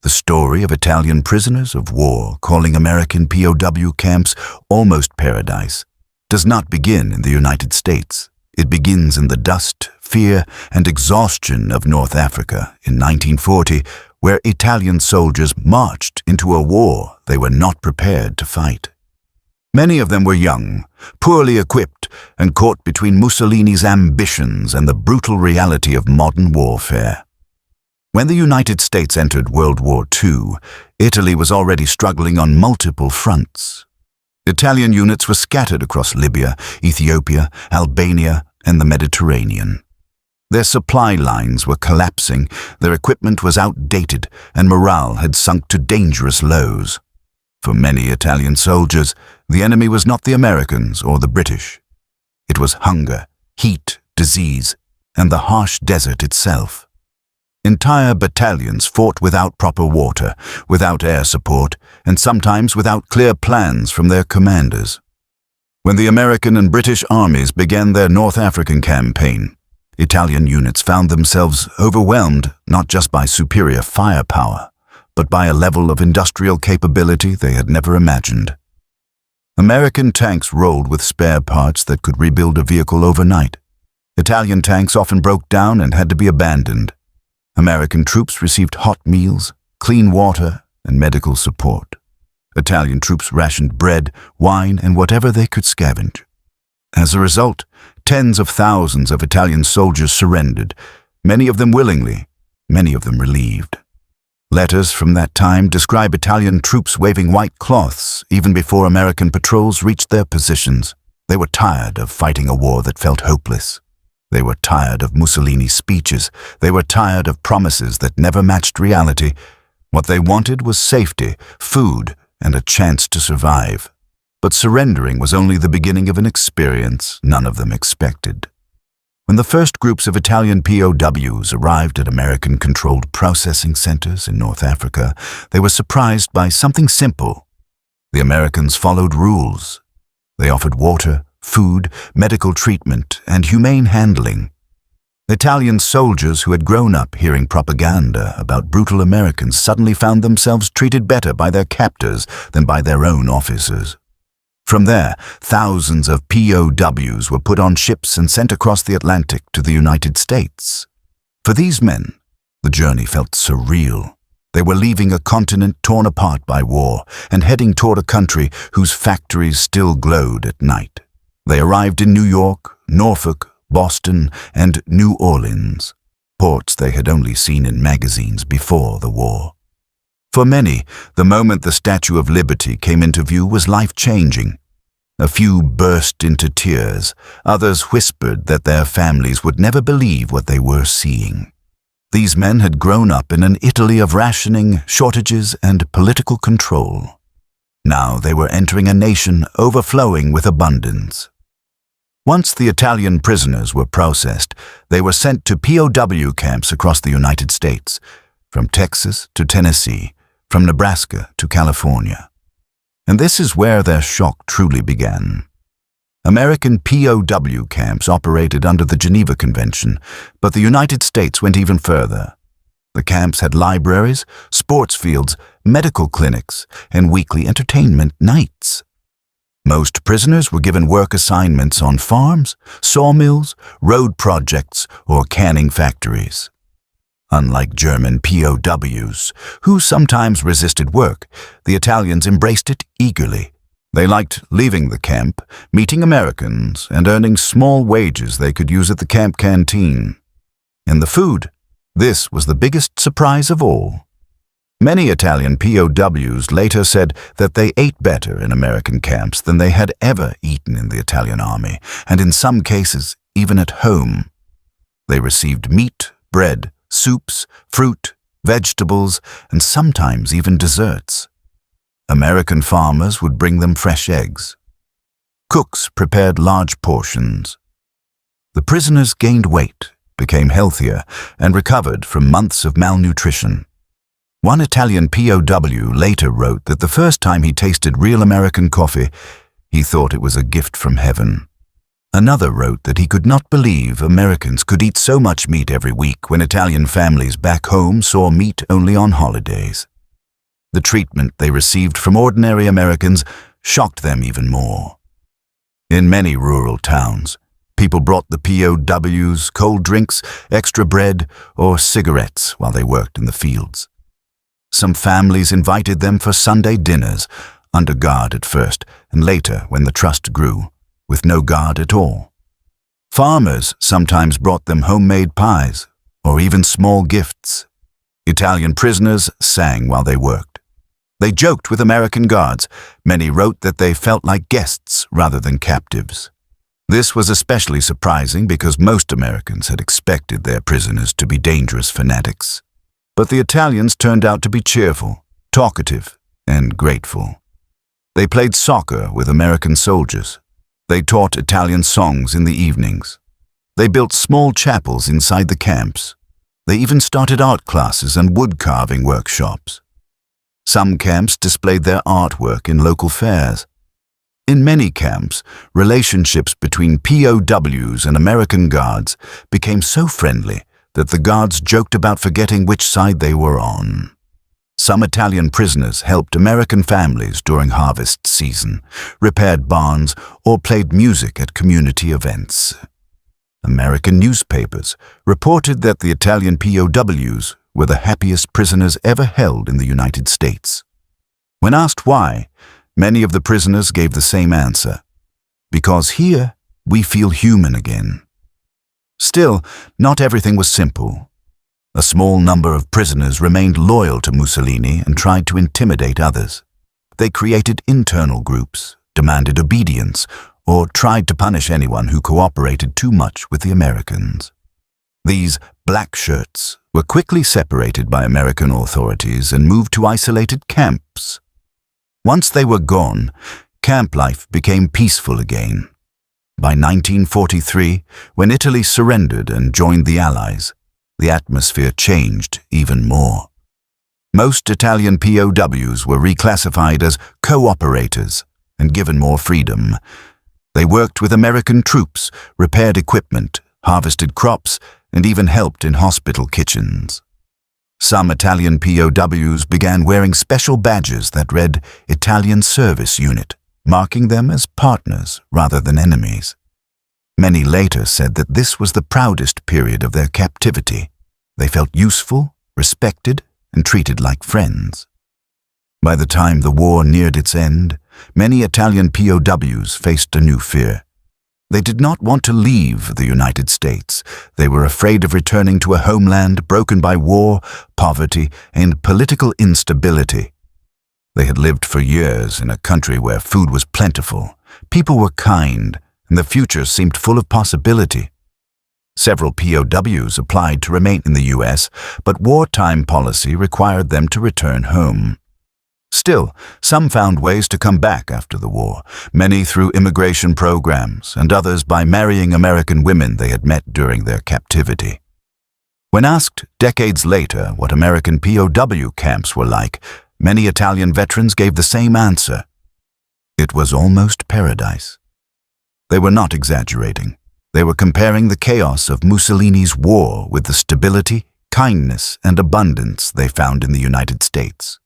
the story of Italian prisoners of war calling American POW camps almost paradise, does not begin in the United States. It begins in the dust, fear, and exhaustion of North Africa in 1940, where Italian soldiers marched into a war they were not prepared to fight. Many of them were young, poorly equipped, and caught between Mussolini's ambitions and the brutal reality of modern warfare. When the United States entered World War II, Italy was already struggling on multiple fronts. Italian units were scattered across Libya, Ethiopia, Albania, and the Mediterranean. Their supply lines were collapsing, their equipment was outdated, and morale had sunk to dangerous lows. For many Italian soldiers, the enemy was not the Americans or the British. It was hunger, heat, disease, and the harsh desert itself. Entire battalions fought without proper water, without air support, and sometimes without clear plans from their commanders. When the American and British armies began their North African campaign, Italian units found themselves overwhelmed not just by superior firepower, but by a level of industrial capability they had never imagined. American tanks rolled with spare parts that could rebuild a vehicle overnight. Italian tanks often broke down and had to be abandoned. American troops received hot meals, clean water, and medical support. Italian troops rationed bread, wine, and whatever they could scavenge. As a result, tens of thousands of Italian soldiers surrendered, many of them willingly, many of them relieved. Letters from that time describe Italian troops waving white cloths even before American patrols reached their positions. They were tired of fighting a war that felt hopeless. They were tired of Mussolini's speeches. They were tired of promises that never matched reality. What they wanted was safety, food, and a chance to survive. But surrendering was only the beginning of an experience none of them expected. When the first groups of Italian POWs arrived at American-controlled processing centers in North Africa, they were surprised by something simple. The Americans followed rules. They offered water, food, medical treatment, and humane handling. Italian soldiers who had grown up hearing propaganda about brutal Americans suddenly found themselves treated better by their captors than by their own officers. From there, thousands of POWs were put on ships and sent across the Atlantic to the United States. For these men, the journey felt surreal. They were leaving a continent torn apart by war and heading toward a country whose factories still glowed at night. They arrived in New York, Norfolk, Boston, and New Orleans, ports they had only seen in magazines before the war. For many, the moment the Statue of Liberty came into view was life-changing. A few burst into tears, others whispered that their families would never believe what they were seeing. These men had grown up in an Italy of rationing, shortages, and political control. Now they were entering a nation overflowing with abundance. Once the Italian prisoners were processed, they were sent to POW camps across the United States, from Texas to Tennessee, from Nebraska to California. And this is where their shock truly began. American POW camps operated under the Geneva Convention, but the United States went even further. The camps had libraries, sports fields, medical clinics, and weekly entertainment nights. Most prisoners were given work assignments on farms, sawmills, road projects, or canning factories. Unlike German POWs, who sometimes resisted work, the Italians embraced it eagerly. They liked leaving the camp, meeting Americans, and earning small wages they could use at the camp canteen. In the food, this was the biggest surprise of all. Many Italian POWs later said that they ate better in American camps than they had ever eaten in the Italian army, and in some cases, even at home. They received meat, bread, soups, fruit, vegetables, and sometimes even desserts. American farmers would bring them fresh eggs. Cooks prepared large portions. The prisoners gained weight, became healthier, and recovered from months of malnutrition. One Italian POW later wrote that the first time he tasted real American coffee, he thought it was a gift from heaven. Another wrote that he could not believe Americans could eat so much meat every week when Italian families back home saw meat only on holidays. The treatment they received from ordinary Americans shocked them even more. In many rural towns, people brought the POWs cold drinks, extra bread, or cigarettes while they worked in the fields. Some families invited them for Sunday dinners, under guard at first, and later, when the trust grew, with no guard at all. Farmers sometimes brought them homemade pies, or even small gifts. Italian prisoners sang while they worked. They joked with American guards. Many wrote that they felt like guests rather than captives. This was especially surprising because most Americans had expected their prisoners to be dangerous fanatics. But the Italians turned out to be cheerful, talkative, and grateful. They played soccer with American soldiers. They taught Italian songs in the evenings. They built small chapels inside the camps. They even started art classes and wood-carving workshops. Some camps displayed their artwork in local fairs. In many camps, relationships between POWs and American guards became so friendly that the guards joked about forgetting which side they were on. Some Italian prisoners helped American families during harvest season, repaired barns, or played music at community events. American newspapers reported that the Italian POWs were the happiest prisoners ever held in the United States. When asked why, many of the prisoners gave the same answer: because here we feel human again. Still, not everything was simple. A small number of prisoners remained loyal to Mussolini and tried to intimidate others. They created internal groups, demanded obedience, or tried to punish anyone who cooperated too much with the Americans. These black shirts were quickly separated by American authorities and moved to isolated camps. Once they were gone, camp life became peaceful again. By 1943, when Italy surrendered and joined the Allies, the atmosphere changed even more. Most Italian POWs were reclassified as cooperators and given more freedom. They worked with American troops, repaired equipment, harvested crops, and even helped in hospital kitchens. Some Italian POWs began wearing special badges that read Italian Service Unit, marking them as partners rather than enemies. Many later said that this was the proudest period of their captivity. They felt useful, respected, and treated like friends. By the time the war neared its end, many Italian POWs faced a new fear. They did not want to leave the United States. They were afraid of returning to a homeland broken by war, poverty, and political instability. They had lived for years in a country where food was plentiful, people were kind, and the future seemed full of possibility. Several POWs applied to remain in the U.S., but wartime policy required them to return home. Still, some found ways to come back after the war, many through immigration programs and others by marrying American women they had met during their captivity. When asked decades later what American POW camps were like, many Italian veterans gave the same answer: it was almost paradise. They were not exaggerating. They were comparing the chaos of Mussolini's war with the stability, kindness, and abundance they found in the United States.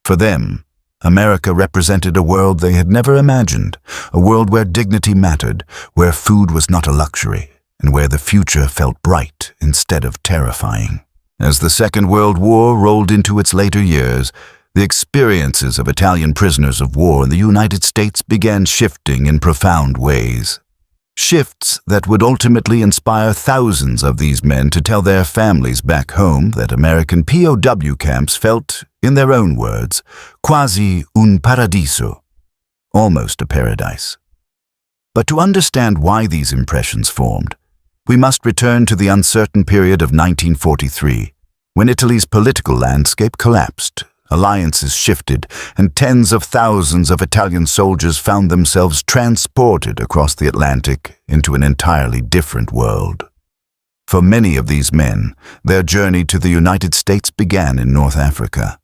For them, America represented a world they had never imagined, a world where dignity mattered, where food was not a luxury, and where the future felt bright instead of terrifying. As the Second World War rolled into its later years, the experiences of Italian prisoners of war in the United States began shifting in profound ways. Shifts that would ultimately inspire thousands of these men to tell their families back home that American POW camps felt, in their own words, quasi un paradiso, almost a paradise. But to understand why these impressions formed, we must return to the uncertain period of 1943, when Italy's political landscape collapsed. Alliances shifted, and tens of thousands of Italian soldiers found themselves transported across the Atlantic into an entirely different world. For many of these men, their journey to the United States began in North Africa.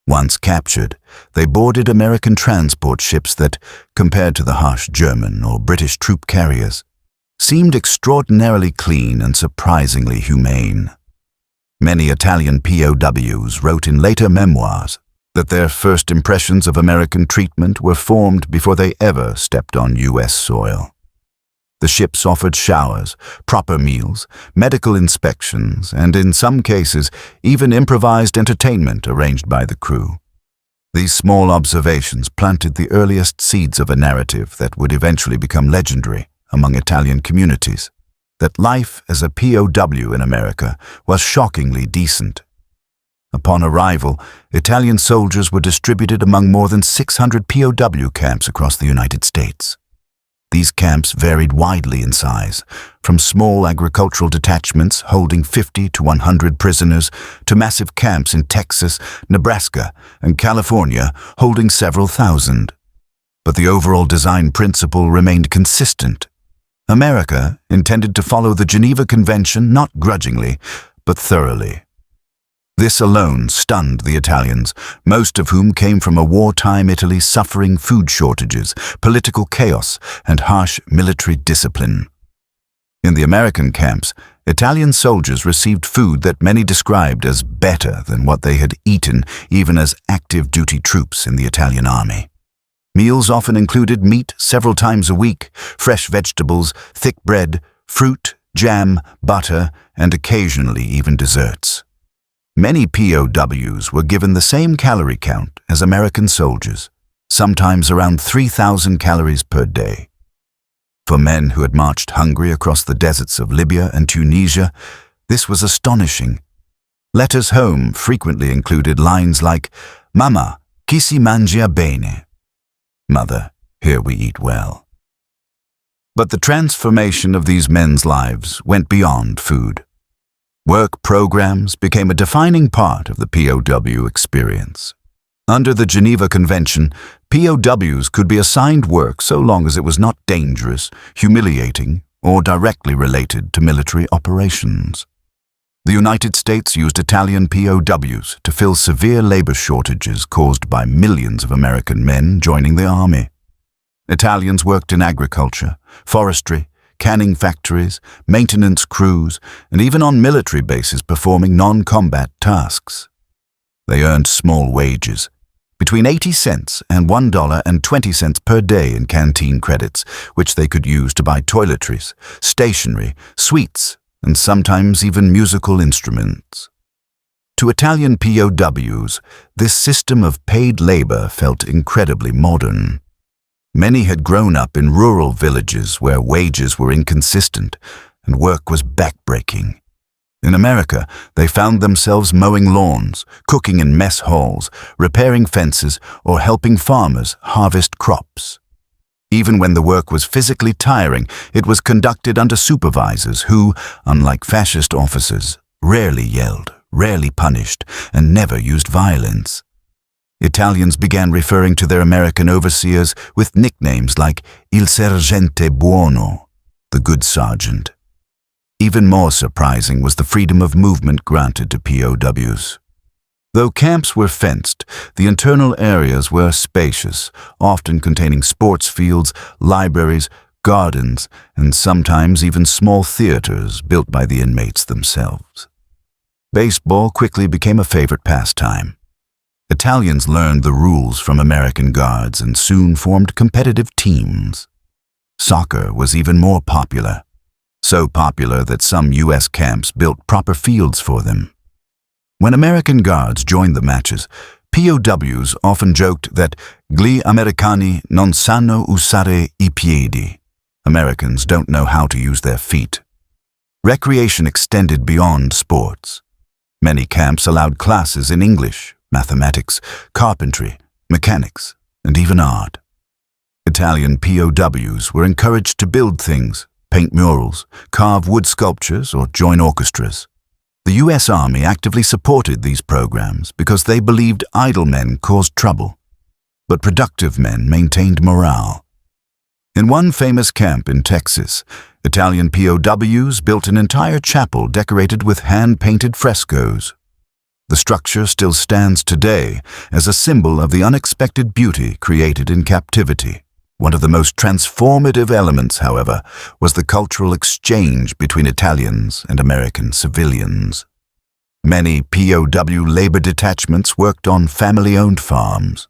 Once captured, they boarded American transport ships that, compared to the harsh German or British troop carriers, seemed extraordinarily clean and surprisingly humane. Many Italian POWs wrote in later memoirs that their first impressions of American treatment were formed before they ever stepped on U.S. soil. The ships offered showers, proper meals, medical inspections, and in some cases, even improvised entertainment arranged by the crew. These small observations planted the earliest seeds of a narrative that would eventually become legendary among Italian communities, that life as a POW in America was shockingly decent. Upon arrival, Italian soldiers were distributed among more than 600 POW camps across the United States. These camps varied widely in size, from small agricultural detachments holding 50 to 100 prisoners to massive camps in Texas, Nebraska, and California holding several thousand. But the overall design principle remained consistent. America intended to follow the Geneva Convention not grudgingly, but thoroughly. This alone stunned the Italians, most of whom came from a wartime Italy suffering food shortages, political chaos, and harsh military discipline. In the American camps, Italian soldiers received food that many described as better than what they had eaten even as active duty troops in the Italian army. Meals often included meat several times a week, fresh vegetables, thick bread, fruit, jam, butter, and occasionally even desserts. Many POWs were given the same calorie count as American soldiers, sometimes around 3,000 calories per day. For men who had marched hungry across the deserts of Libya and Tunisia, this was astonishing. Letters home frequently included lines like, "Mamma, qui si mangia bene?" Mother, here we eat well. But the transformation of these men's lives went beyond food. Work programs became a defining part of the POW experience. Under the Geneva Convention, POWs could be assigned work so long as it was not dangerous, humiliating, or directly related to military operations. The United States used Italian POWs to fill severe labor shortages caused by millions of American men joining the army. Italians worked in agriculture, forestry, canning factories, maintenance crews, and even on military bases performing non-combat tasks. They earned small wages, between 80 cents and $1.20 per day in canteen credits, which they could use to buy toiletries, stationery, sweets, and sometimes even musical instruments. To Italian POWs, this system of paid labor felt incredibly modern. Many had grown up in rural villages where wages were inconsistent and work was backbreaking. In America, they found themselves mowing lawns, cooking in mess halls, repairing fences, or helping farmers harvest crops. Even when the work was physically tiring, it was conducted under supervisors who, unlike fascist officers, rarely yelled, rarely punished, and never used violence. Italians began referring to their American overseers with nicknames like Il Sergente Buono, the good sergeant. Even more surprising was the freedom of movement granted to POWs. Though camps were fenced, the internal areas were spacious, often containing sports fields, libraries, gardens, and sometimes even small theaters built by the inmates themselves. Baseball quickly became a favorite pastime. Italians learned the rules from American guards and soon formed competitive teams. Soccer was even more popular, so popular that some U.S. camps built proper fields for them. When American guards joined the matches, POWs often joked that "Gli americani non sanno usare I piedi." Americans don't know how to use their feet. Recreation extended beyond sports. Many camps allowed classes in English, mathematics, carpentry, mechanics, and even art. Italian POWs were encouraged to build things, paint murals, carve wood sculptures, or join orchestras. The U.S. Army actively supported these programs because they believed idle men caused trouble, but productive men maintained morale. In one famous camp in Texas, Italian POWs built an entire chapel decorated with hand-painted frescoes. The structure still stands today as a symbol of the unexpected beauty created in captivity. One of the most transformative elements, however, was the cultural exchange between Italians and American civilians. Many POW labor detachments worked on family-owned farms.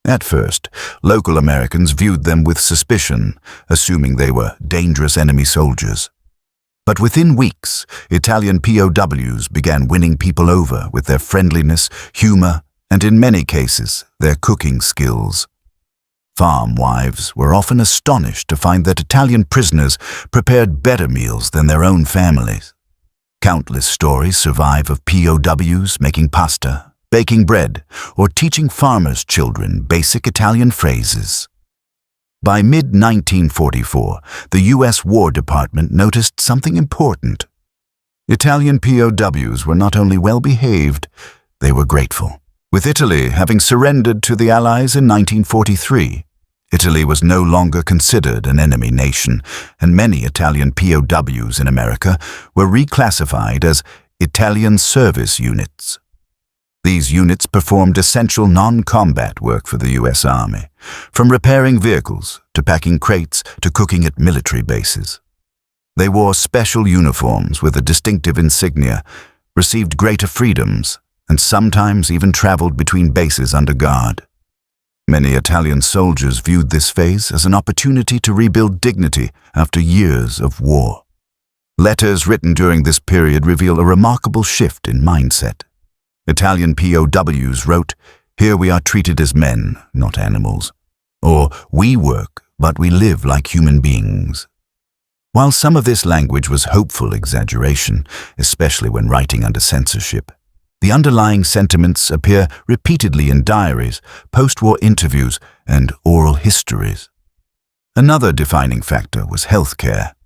At first, local Americans viewed them with suspicion, assuming they were dangerous enemy soldiers. But within weeks, Italian POWs began winning people over with their friendliness, humor, and in many cases, their cooking skills. Farm wives were often astonished to find that Italian prisoners prepared better meals than their own families. Countless stories survive of POWs making pasta, baking bread, or teaching farmers' children basic Italian phrases. By mid-1944, the U.S. War Department noticed something important. Italian POWs were not only well-behaved, they were grateful. With Italy having surrendered to the Allies in 1943, Italy was no longer considered an enemy nation, and many Italian POWs in America were reclassified as Italian service units. These units performed essential non-combat work for the U.S. Army, from repairing vehicles to packing crates to cooking at military bases. They wore special uniforms with a distinctive insignia, received greater freedoms, and sometimes even traveled between bases under guard. Many Italian soldiers viewed this phase as an opportunity to rebuild dignity after years of war. Letters written during this period reveal a remarkable shift in mindset. Italian POWs wrote, "Here we are treated as men, not animals," or "We work, but we live like human beings." While some of this language was hopeful exaggeration, especially when writing under censorship, the underlying sentiments appear repeatedly in diaries, post-war interviews, and oral histories. Another defining factor was health care.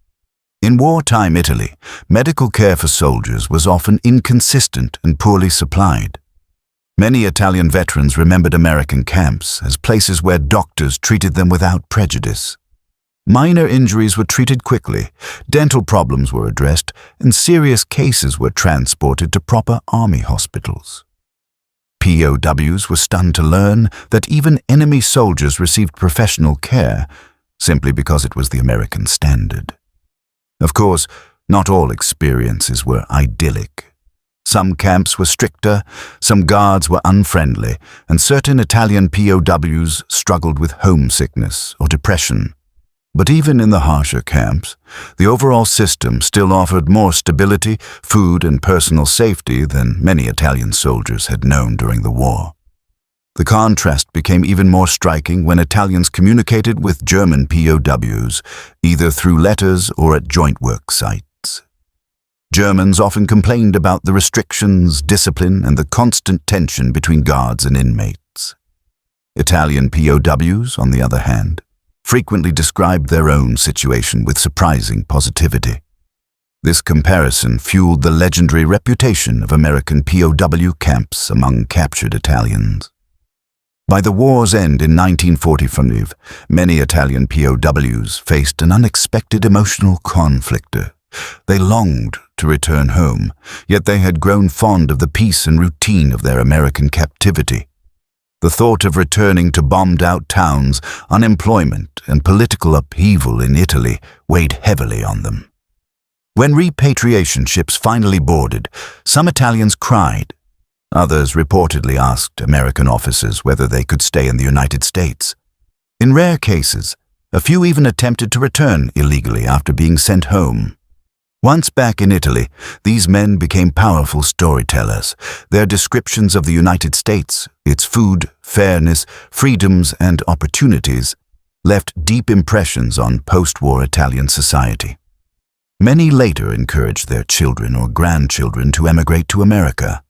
In wartime Italy, medical care for soldiers was often inconsistent and poorly supplied. Many Italian veterans remembered American camps as places where doctors treated them without prejudice. Minor injuries were treated quickly, dental problems were addressed, and serious cases were transported to proper army hospitals. POWs were stunned to learn that even enemy soldiers received professional care simply because it was the American standard. Of course, not all experiences were idyllic. Some camps were stricter, some guards were unfriendly, and certain Italian POWs struggled with homesickness or depression. But even in the harsher camps, the overall system still offered more stability, food, and personal safety than many Italian soldiers had known during the war. The contrast became even more striking when Italians communicated with German POWs, either through letters or at joint work sites. Germans often complained about the restrictions, discipline, and the constant tension between guards and inmates. Italian POWs, on the other hand, frequently described their own situation with surprising positivity. This comparison fueled the legendary reputation of American POW camps among captured Italians. By the war's end in 1945, many Italian POWs faced an unexpected emotional conflict. They longed to return home, yet they had grown fond of the peace and routine of their American captivity. The thought of returning to bombed-out towns, unemployment, and political upheaval in Italy weighed heavily on them. When repatriation ships finally boarded, some Italians cried. Others reportedly asked American officers whether they could stay in the United States. In rare cases, a few even attempted to return illegally after being sent home. Once back in Italy, these men became powerful storytellers. Their descriptions of the United States, its food, fairness, freedoms, and opportunities left deep impressions on post-war Italian society. Many later encouraged their children or grandchildren to emigrate to America.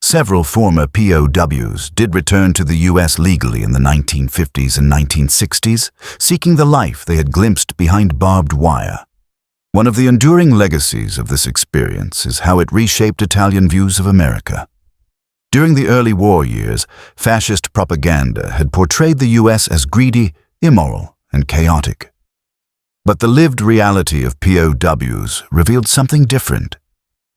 Several former POWs did return to the U.S. legally in the 1950s and 1960s, seeking the life they had glimpsed behind barbed wire. One of the enduring legacies of this experience is how it reshaped Italian views of America. During the early war years, fascist propaganda had portrayed the U.S. as greedy, immoral, and chaotic. But the lived reality of POWs revealed something different,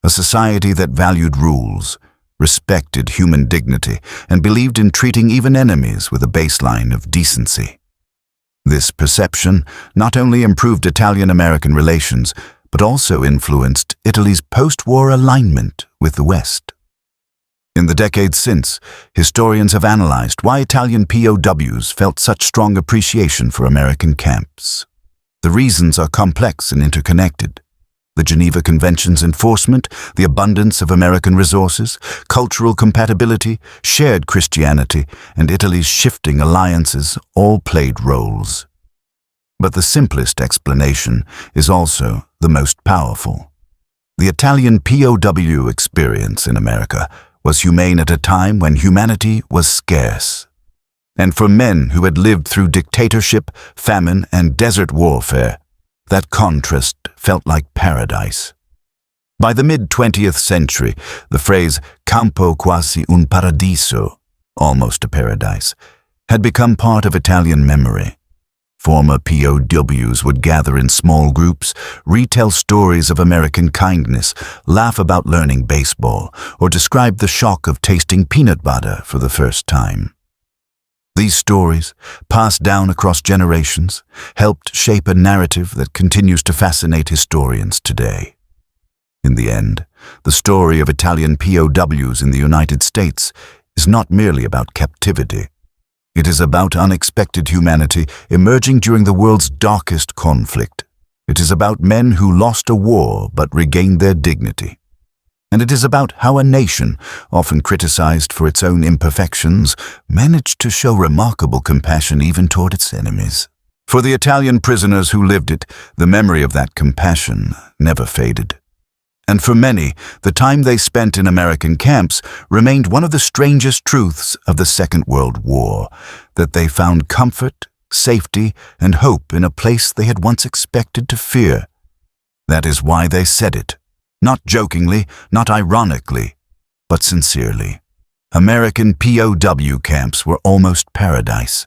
a society that valued rules, respected human dignity, and believed in treating even enemies with a baseline of decency. This perception not only improved Italian-American relations, but also influenced Italy's post-war alignment with the West. In the decades since, historians have analyzed why Italian POWs felt such strong appreciation for American camps. The reasons are complex and interconnected. The Geneva Convention's enforcement, the abundance of American resources, cultural compatibility, shared Christianity, and Italy's shifting alliances all played roles. But the simplest explanation is also the most powerful. The Italian POW experience in America was humane at a time when humanity was scarce. And for men who had lived through dictatorship, famine, and desert warfare, that contrast felt like paradise. By the mid-20th century, the phrase campo quasi un paradiso, almost a paradise, had become part of Italian memory. Former POWs would gather in small groups, retell stories of American kindness, laugh about learning baseball, or describe the shock of tasting peanut butter for the first time. These stories, passed down across generations, helped shape a narrative that continues to fascinate historians today. In the end, the story of Italian POWs in the United States is not merely about captivity. It is about unexpected humanity emerging during the world's darkest conflict. It is about men who lost a war but regained their dignity. And it is about how a nation, often criticized for its own imperfections, managed to show remarkable compassion even toward its enemies. For the Italian prisoners who lived it, the memory of that compassion never faded. And for many, the time they spent in American camps remained one of the strangest truths of the Second World War, that they found comfort, safety, and hope in a place they had once expected to fear. That is why they said it, not jokingly, not ironically, but sincerely. American POW camps were almost paradise.